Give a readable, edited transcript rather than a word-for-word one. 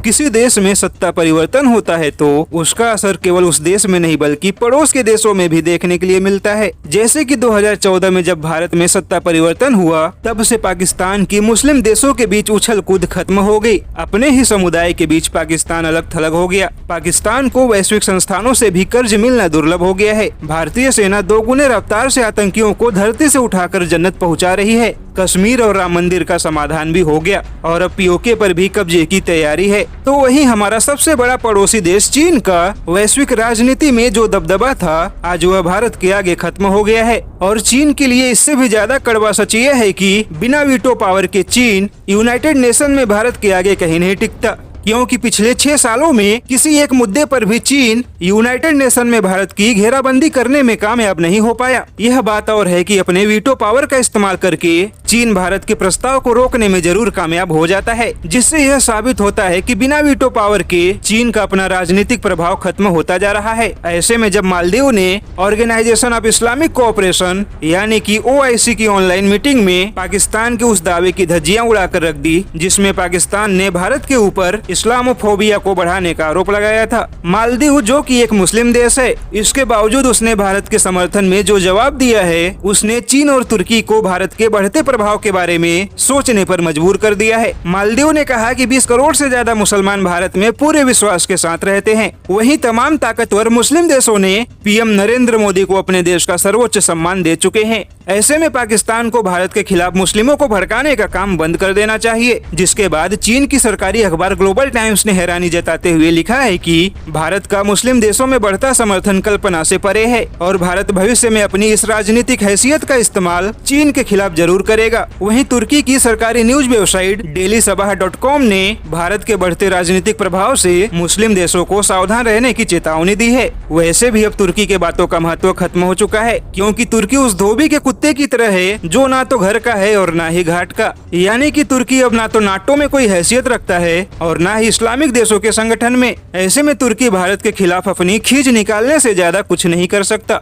किसी देश में सत्ता परिवर्तन होता है तो उसका असर केवल उस देश में नहीं बल्कि पड़ोस के देशों में भी देखने के लिए मिलता है। जैसे कि 2014 में जब भारत में सत्ता परिवर्तन हुआ, तब से पाकिस्तान की मुस्लिम देशों के बीच उछल कूद खत्म हो गई। अपने ही समुदाय के बीच पाकिस्तान अलग थलग हो गया। पाकिस्तान को वैश्विक संस्थानों से भी कर्ज मिलना दुर्लभ हो गया है। भारतीय सेना दोगुने रफ्तार से आतंकियों को धरती से उठाकर जन्नत पहुंचा रही है। कश्मीर और राम मंदिर का समाधान भी हो गया और अब पीओके पर भी कब्जे की तैयारी है। तो वहीं हमारा सबसे बड़ा पड़ोसी देश चीन का वैश्विक राजनीति में जो दबदबा था, आज वह भारत के आगे खत्म हो गया है। और चीन के लिए इससे भी ज्यादा कड़वा सच यह है कि बिना वीटो पावर के चीन यूनाइटेड नेशन में भारत के आगे कहीं नहीं टिकता, क्योंकि पिछले 6 सालों में किसी एक मुद्दे पर भी चीन यूनाइटेड नेशन में भारत की घेराबंदी करने में कामयाब नहीं हो पाया। यह बात और है कि अपने वीटो पावर का इस्तेमाल करके चीन भारत के प्रस्ताव को रोकने में जरूर कामयाब हो जाता है, जिससे यह साबित होता है कि बिना वीटो पावर के चीन का अपना राजनीतिक प्रभाव खत्म होता जा रहा है। ऐसे में जब मालदीव ने ऑर्गेनाइजेशन ऑफ इस्लामिक कोऑपरेशन यानी कि OIC की ऑनलाइन मीटिंग में पाकिस्तान के उस दावे की धज्जियां उड़ाकर रख दी, जिसमें पाकिस्तान ने भारत के ऊपर इस्लामोफोबिया को बढ़ाने का आरोप लगाया था। मालदीव जो कि एक मुस्लिम देश है, इसके बावजूद उसने भारत के समर्थन में जो जवाब दिया है, उसने चीन और तुर्की को भारत के बढ़ते प्रभाव के बारे में सोचने पर मजबूर कर दिया है। मालदीव ने कहा कि 20 करोड़ से ज्यादा मुसलमान भारत में पूरे विश्वास के साथ रहते हैं। वहीं तमाम ताकतवर मुस्लिम देशों ने PM नरेंद्र मोदी को अपने देश का सर्वोच्च सम्मान दे चुके हैं। ऐसे में पाकिस्तान को भारत के खिलाफ मुस्लिमों को भड़काने का काम बंद कर देना चाहिए। जिसके बाद चीन की सरकारी अखबार ग्लोबल टाइम्स ने हैरानी जताते हुए लिखा है कि भारत का मुस्लिम देशों में बढ़ता समर्थन कल्पना से परे है और भारत भविष्य में अपनी इस राजनीतिक हैसियत का इस्तेमाल चीन के खिलाफ जरूर करेगा। वहीं तुर्की की सरकारी न्यूज वेबसाइट dailysabah.com ने भारत के बढ़ते राजनीतिक प्रभाव से मुस्लिम देशों को सावधान रहने की चेतावनी दी है। वैसे भी अब तुर्की के बातों का महत्व खत्म हो चुका है, क्योंकि तुर्की उस धोबी के कुत्ते की तरह है जो ना तो घर का है और ना ही घाट का। यानी कि तुर्की अब ना तो नाटो में कोई हैसियत रखता है और ना ही इस्लामिक देशों के संगठन में। ऐसे में तुर्की भारत के खिलाफ अपनी खींच निकालने से ज्यादा कुछ नहीं कर सकता।